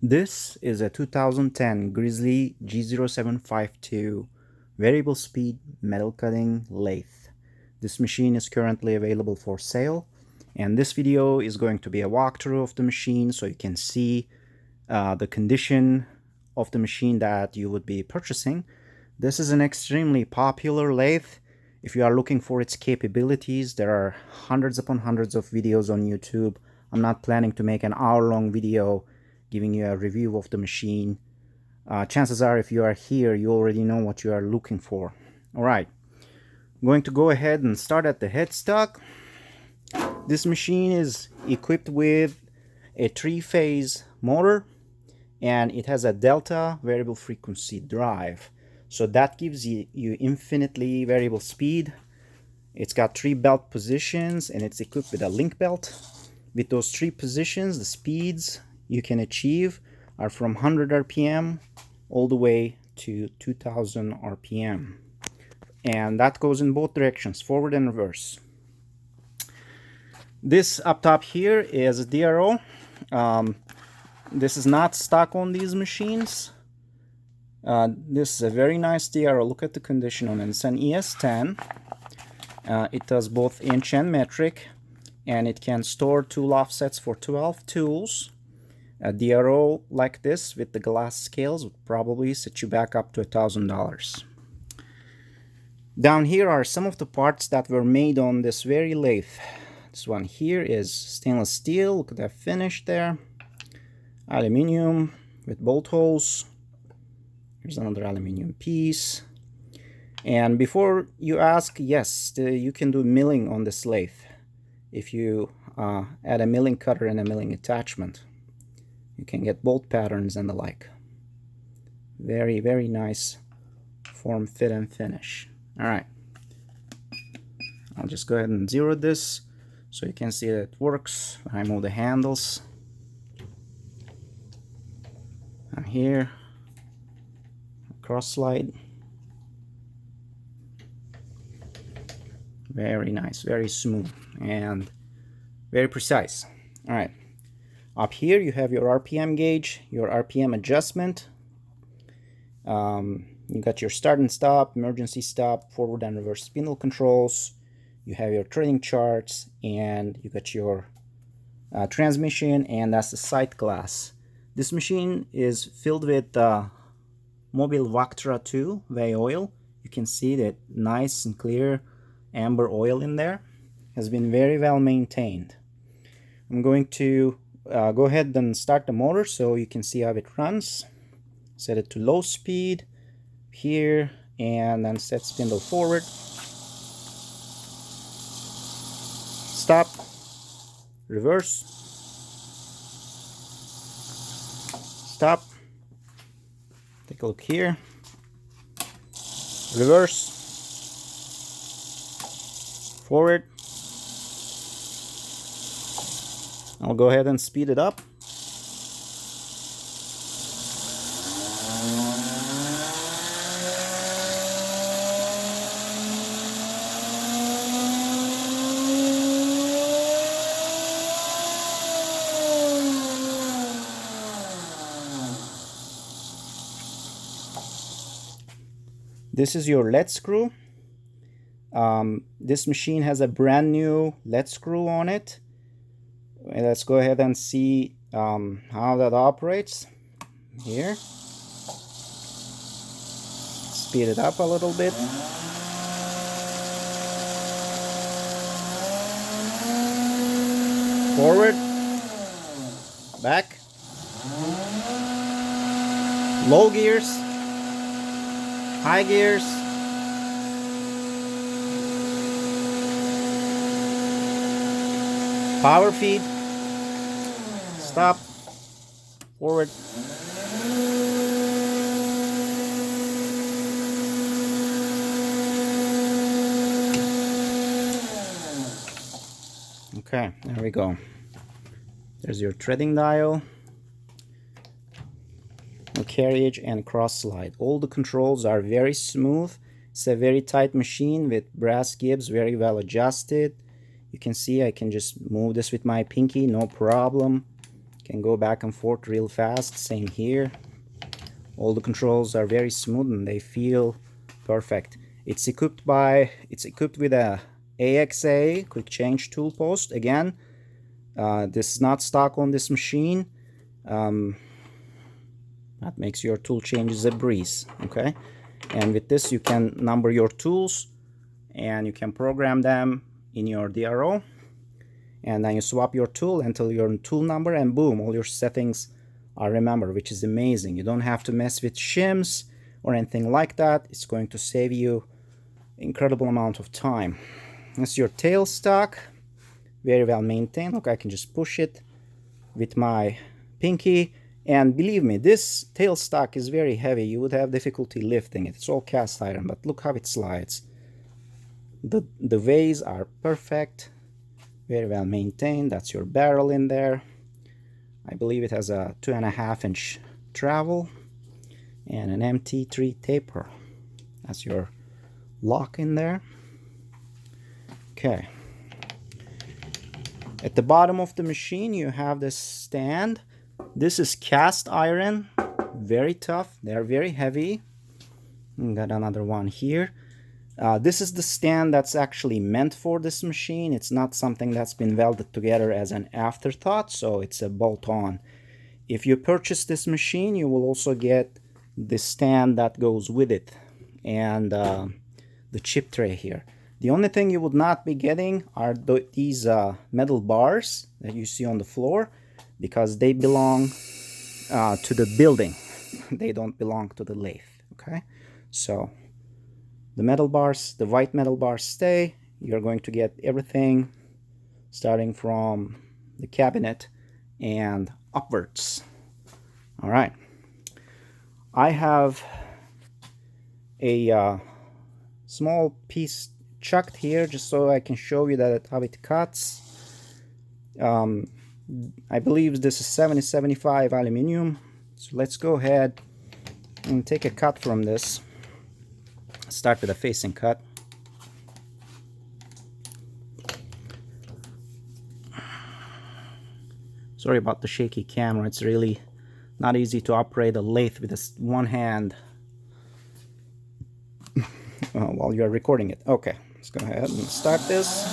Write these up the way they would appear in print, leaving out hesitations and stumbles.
This is a 2010 Grizzly G0752 variable speed metal cutting lathe. This machine is currently available for sale, and this video is going to be a walkthrough of the machine so you can see the condition of the machine that you would be purchasing. This is an extremely popular lathe. If you are looking for its capabilities, there are hundreds upon hundreds of videos on YouTube. I'm not planning to make an hour-long video giving you a review of the machine. Chances are if you are here, you already know what you are looking for. Alright, I'm going to go ahead and start at the headstock. This machine is equipped with a 3-phase motor, and it has a delta variable frequency drive. So that gives you infinitely variable speed. It's got 3 belt positions, and it's equipped with a link belt. With those 3 positions, the speeds you can achieve are from 100 RPM all the way to 2000 RPM. And that goes in both directions, forward and reverse. This up top here is a DRO. This is not stock on these machines. This is a very nice DRO. Look at the condition on it. It's an ES10. It does both inch and metric, and it can store tool offsets for 12 tools. A DRO like this with the glass scales would probably set you back up to $1,000. Down here are some of the parts that were made on this very lathe. This one here is stainless steel. Look at that finish there. Aluminium with bolt holes. Here's another aluminium piece. And before you ask, yes, you can do milling on this lathe if you add a milling cutter and a milling attachment. You can get bolt patterns and the like. Very, very nice form, fit, and finish. Alright. I'll just go ahead and zero this so you can see that it works. I move the handles. And here, cross slide. Very nice, very smooth, and very precise. Alright. Up here you have your RPM gauge, your RPM adjustment. You got your start and stop, emergency stop, forward and reverse spindle controls. You have your threading charts, and you got your transmission, and that's the sight glass. This machine is filled with Mobile Vactra 2 Way oil. You can see that nice and clear amber oil in there. Has been very well maintained. I'm going to go ahead and start the motor so you can see how it runs. Set it to low speed here, and then set spindle forward. Stop. Reverse. Stop. Take a look here. Reverse. Forward. I'll go ahead and speed it up. This is your lead screw. This machine has a brand new lead screw on it. Let's go ahead and see how that operates here. Speed it up a little bit. Forward. Back. Low gears. High gears. Power feed. Stop. Forward. Okay, there we go. There's your threading dial, carriage, and cross slide. All the controls are very smooth. It's a very tight machine with brass gibs, very well adjusted. You can see I can just move this with my pinky, no problem. can go back and forth real fast. Same here. All the controls are very smooth and they feel perfect. It's equipped with a AXA quick change tool post. Again, this is not stock on this machine. That makes your tool changes a breeze. Okay, and with this you can number your tools and you can program them in your DRO, and then you swap your tool until your tool number, and boom, all your settings are remembered, which is amazing. You don't have to mess with shims or anything like that. It's going to save you incredible amount of time. That's your tailstock, very well maintained. Look, I can just push it with my pinky, and believe me, this tailstock is very heavy. You would have difficulty lifting it. It's all cast iron, but look how it slides. The ways are perfect, very well maintained. That's your barrel in there. I believe it has a 2.5-inch travel and an Mt5 Taper. That's your lock in there. Okay. At the bottom of the machine you have this stand. This is cast iron, very tough. They are very heavy. Got another one here. This is the stand that's actually meant for this machine. It's not something that's been welded together as an afterthought, so it's a bolt-on. If you purchase this machine, you will also get the stand that goes with it and the chip tray here. The only thing you would not be getting are these metal bars that you see on the floor, because they belong to the building. They don't belong to the lathe. Okay, so the metal bars, the white metal bars stay. You're going to get everything starting from the cabinet and upwards. All right. I have a small piece chucked here just so I can show you how it cuts. I believe this is 7075 aluminum. So let's go ahead and take a cut from this. Start with a facing cut. Sorry about the shaky camera. It's really not easy to operate a lathe with one hand while you're recording it. Okay, let's go ahead and start this.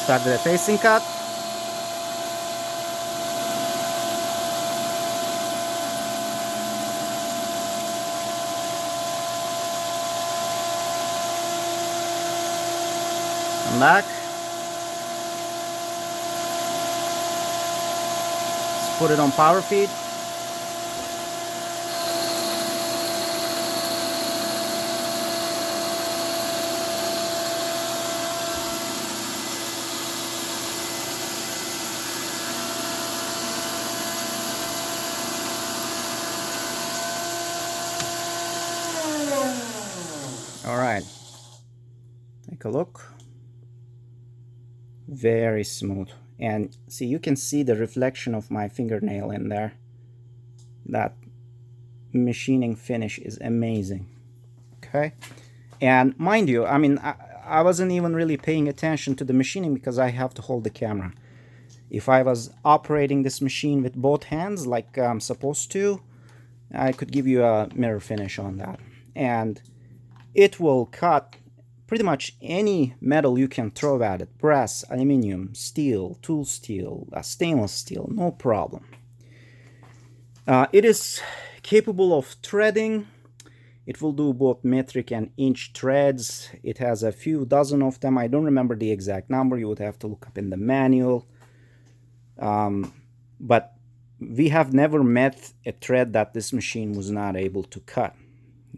Start with a facing cut. Come back. Let's put it on power feed. All right, take a look. Very smooth, and see, you can see the reflection of my fingernail in there. That machining finish is amazing. Okay, and mind you, I mean, I wasn't even really paying attention to the machining because I have to hold the camera. If I was operating this machine with both hands like I'm supposed to, I could give you a mirror finish on that, and it will cut pretty much any metal you can throw at it. Brass, aluminum, steel, tool steel, stainless steel, no problem. It is capable of threading. It will do both metric and inch threads. It has a few dozen of them. I don't remember the exact number. You would have to look up in the manual. But we have never met a thread that this machine was not able to cut.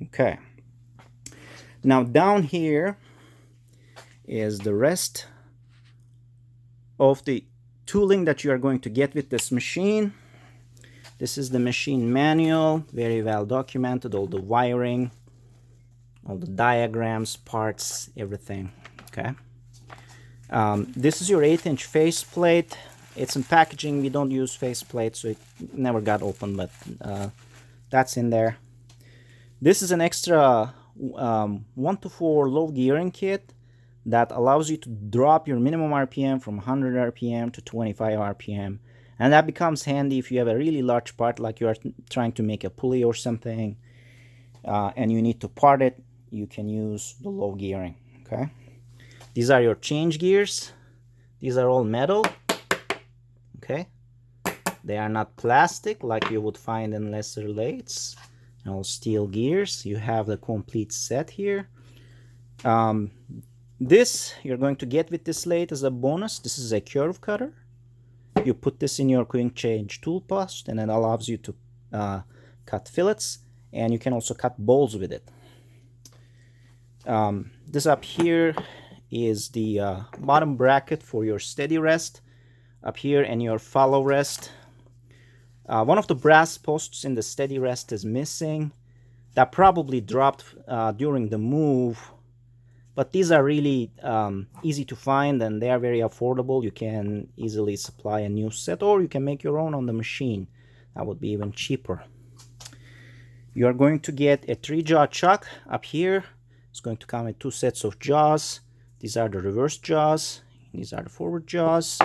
Okay. Now down here is the rest of the tooling that you are going to get with this machine. This is the machine manual, very well documented, all the wiring, all the diagrams, parts, everything. Okay. This is your 8-inch faceplate. It's in packaging. We don't use faceplate, so it never got open, but that's in there. This is an extra 1 to 4 low gearing kit that allows you to drop your minimum RPM from 100 RPM to 25 RPM. And that becomes handy if you have a really large part, like you are trying to make a pulley or something, and you need to part it. You can use the low gearing. Okay. These are your change gears. These are all metal. Okay. They are not plastic like you would find in lesser lathes. All steel gears. You have the complete set here. This you're going to get with this lathe as a bonus. This is a curve cutter. You put this in your quick change tool post, and it allows you to cut fillets, and you can also cut bowls with it. This up here is the bottom bracket for your steady rest up here, and your follow rest. One of the brass posts in the steady rest is missing. That probably dropped during the move, but these are really easy to find, and they are very affordable. You can easily supply a new set, or you can make your own on the machine. That would be even cheaper. You are going to get a 3-jaw chuck up here. It's going to come with 2 sets of jaws. These are the reverse jaws. These are the forward jaws.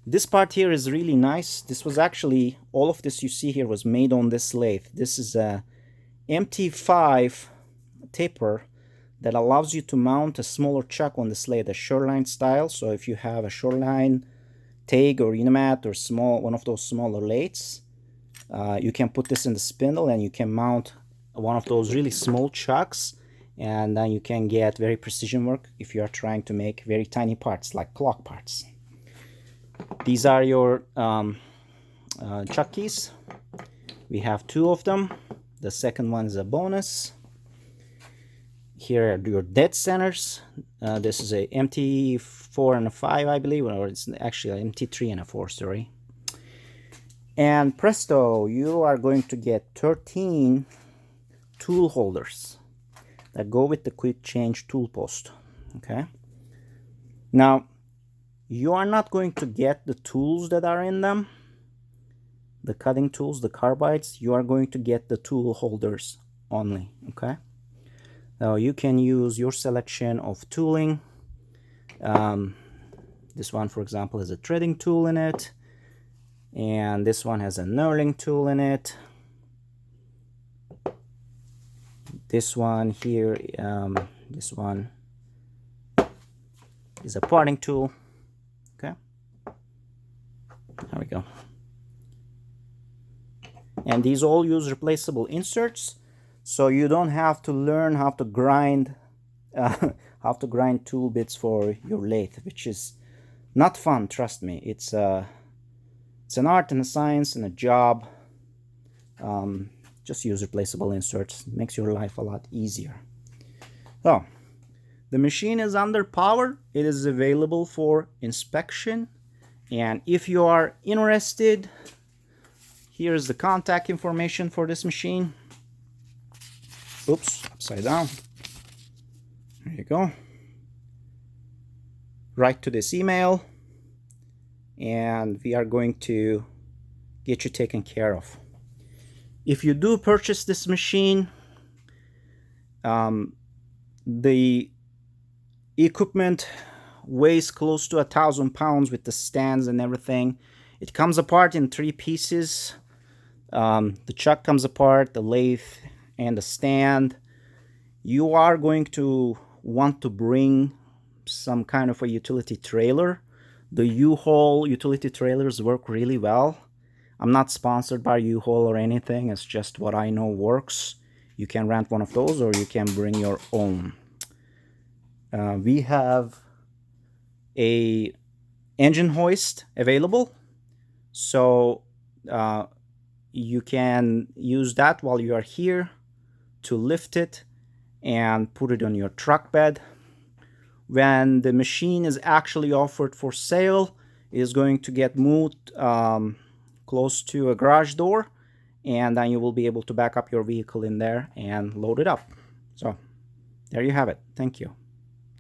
This part here is really nice. This was actually, all of this you see here was made on this lathe. This is a Mt5 Taper that allows you to mount a smaller chuck on this lathe, a shoreline style. So if you have a shoreline TIG or Unimat or one of those smaller lathes, you can put this in the spindle and you can mount one of those really small chucks, and then you can get very precision work if you are trying to make very tiny parts like clock parts. These are your chuck keys. We have 2 of them. The second one is a bonus. Here are your dead centers. This is a MT4 and a 5, I believe, or it's actually an MT3 and a 4, sorry. And presto, you are going to get 13 tool holders that go with the quick change tool post. Okay. Now, you are not going to get the tools that are in them, the cutting tools, the carbides. You are going to get the tool holders only. Okay. Now you can use your selection of tooling. This one, for example, has a threading tool in it, and this one has a knurling tool in it. This one here, this one is a parting tool. Okay, there we go. And these all use replaceable inserts, so you don't have to learn how to grind tool bits for your lathe, which is not fun, trust me. It's an art and a science and a job. Just use replaceable inserts. It makes your life a lot easier. So, the machine is under power. It is available for inspection. And if you are interested, here's the contact information for this machine. Oops, upside down. There you go. Write to this email, and we are going to get you taken care of. If you do purchase this machine, the equipment weighs close to 1,000 pounds with the stands and everything. It comes apart in 3 pieces. The chuck comes apart, the lathe, and the stand. You are going to want to bring some kind of a utility trailer. The U-Haul utility trailers work really well. I'm not sponsored by U-Haul or anything. It's just what I know works. You can rent one of those, or you can bring your own. We have a engine hoist available, so you can use that while you are here to lift it and put it on your truck bed. When the machine is actually offered for sale, it is going to get moved close to a garage door, and then you will be able to back up your vehicle in there and load it up. So there you have it. Thank you.